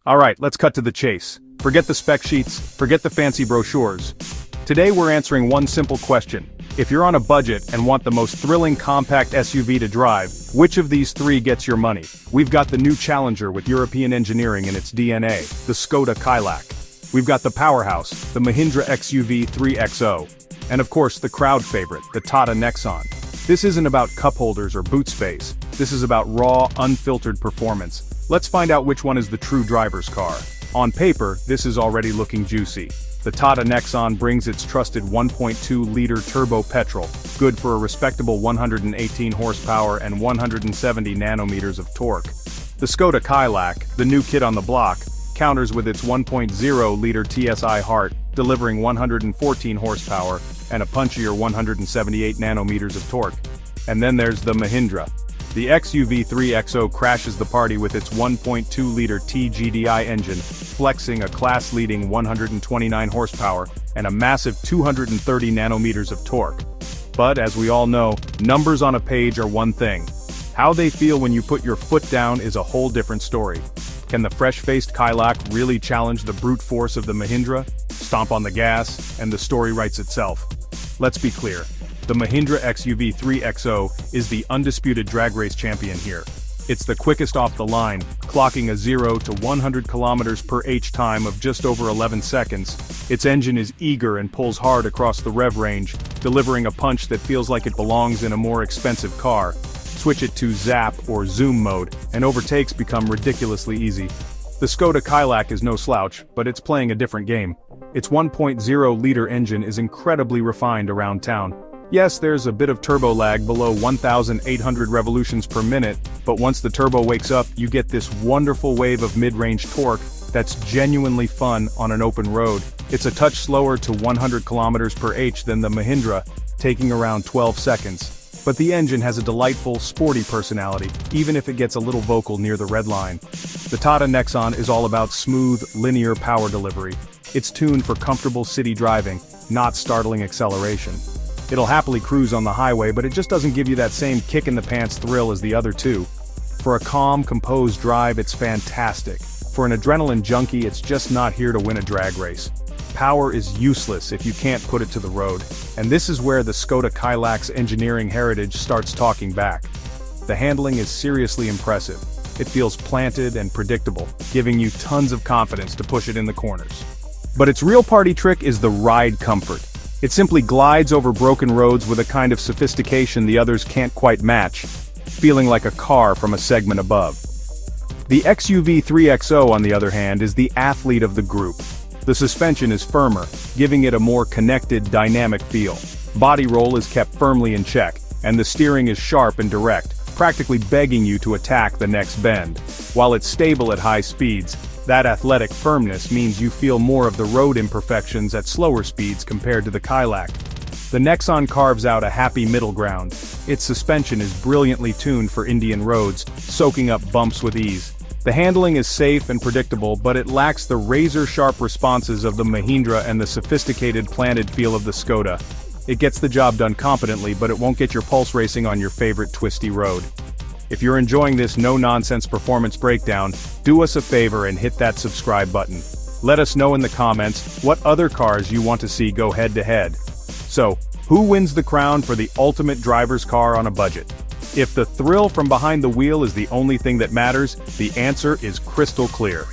Alright, let's cut to the chase. Forget the spec sheets, forget the fancy brochures. Today we're answering one simple question. If you're on a budget and want the most thrilling compact SUV to drive, which of these three gets your money? We've got the new challenger with European engineering in its DNA, the Skoda Kylaq. We've got the powerhouse, the Mahindra XUV 3XO. And of course the crowd favorite, the Tata Nexon. This isn't about cup holders or boot space. This is about raw, unfiltered performance. Let's find out which one is the true driver's car. On paper, this is already looking juicy. The Tata Nexon brings its trusted 1.2-liter turbo petrol, good for a respectable 118 horsepower and 170 nanometers of torque. The Skoda Kylaq, the new kid on the block, counters with its 1.0-liter TSI heart, delivering 114 horsepower and a punchier 178 nanometers of torque. And then there's the Mahindra. The XUV 3XO crashes the party with its 1.2-liter TGDI engine, flexing a class-leading 129 horsepower and a massive 230 nanometers of torque. But as we all know, numbers on a page are one thing. How they feel when you put your foot down is a whole different story. Can the fresh-faced Kylaq really challenge the brute force of the Mahindra? Stomp on the gas, and the story writes itself. Let's be clear. The Mahindra XUV 3XO is the undisputed drag race champion here. It's the quickest off the line, clocking a 0 to 100 km per h time of just over 11 seconds. Its engine is eager and pulls hard across the rev range, delivering a punch that feels like it belongs in a more expensive car. Switch it to zap or zoom mode, and overtakes become ridiculously easy. The Skoda Kylaq is no slouch, but it's playing a different game. Its 1.0-liter engine is incredibly refined around town. Yes, there's a bit of turbo lag below 1,800 revolutions per minute, but once the turbo wakes up, you get this wonderful wave of mid-range torque that's genuinely fun on an open road. It's a touch slower to 100 km per h than the Mahindra, taking around 12 seconds. But the engine has a delightful, sporty personality, even if it gets a little vocal near the red line. The Tata Nexon is all about smooth, linear power delivery. It's tuned for comfortable city driving, not startling acceleration. It'll happily cruise on the highway, but it just doesn't give you that same kick-in-the-pants thrill as the other two. For a calm, composed drive, it's fantastic. For an adrenaline junkie, it's just not here to win a drag race. Power is useless if you can't put it to the road, and this is where the Skoda Kylaq's engineering heritage starts talking back. The handling is seriously impressive. It feels planted and predictable, giving you tons of confidence to push it in the corners. But its real party trick is the ride comfort. It simply glides over broken roads with a kind of sophistication the others can't quite match, feeling like a car from a segment above. The XUV 3XO, on the other hand, is the athlete of the group. The suspension is firmer, giving it a more connected, dynamic feel. Body roll is kept firmly in check, and the steering is sharp and direct, practically begging you to attack the next bend. While it's stable at high speeds, that athletic firmness means you feel more of the road imperfections at slower speeds compared to the Kylaq. The Nexon carves out a happy middle ground. Its suspension is brilliantly tuned for Indian roads, soaking up bumps with ease. The handling is safe and predictable, but it lacks the razor-sharp responses of the Mahindra and the sophisticated planted feel of the Skoda. It gets the job done competently, but it won't get your pulse racing on your favorite twisty road. If you're enjoying this no-nonsense performance breakdown, do us a favor and hit that subscribe button. Let us know in the comments what other cars you want to see go head-to-head. So, who wins the crown for the ultimate driver's car on a budget? If the thrill from behind the wheel is the only thing that matters, the answer is crystal clear.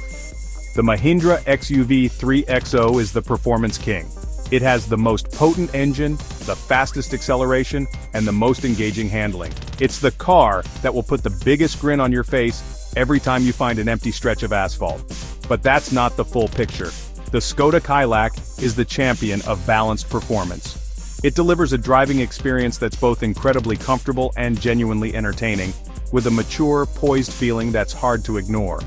The Mahindra XUV 3XO is the performance king. It has the most potent engine, the fastest acceleration, and the most engaging handling. It's the car that will put the biggest grin on your face every time you find an empty stretch of asphalt. But that's not the full picture. The Skoda Kylaq is the champion of balanced performance. It delivers a driving experience that's both incredibly comfortable and genuinely entertaining, with a mature, poised feeling that's hard to ignore.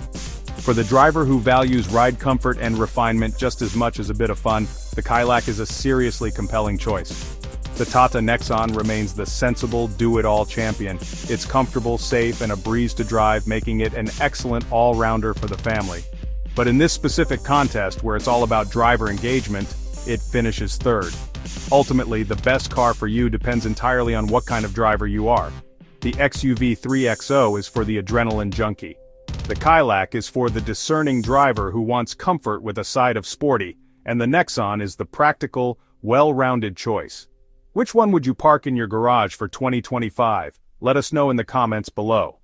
For the driver who values ride comfort and refinement just as much as a bit of fun, the Kylaq is a seriously compelling choice. The Tata Nexon remains the sensible, do-it-all champion. It's comfortable, safe, and a breeze to drive, making it an excellent all-rounder for the family. But in this specific contest, where it's all about driver engagement, it finishes third. Ultimately, the best car for you depends entirely on what kind of driver you are. The XUV 3XO is for the adrenaline junkie. The Kylaq is for the discerning driver who wants comfort with a side of sporty, and the Nexon is the practical, well-rounded choice. Which one would you park in your garage for 2025? Let us know in the comments below.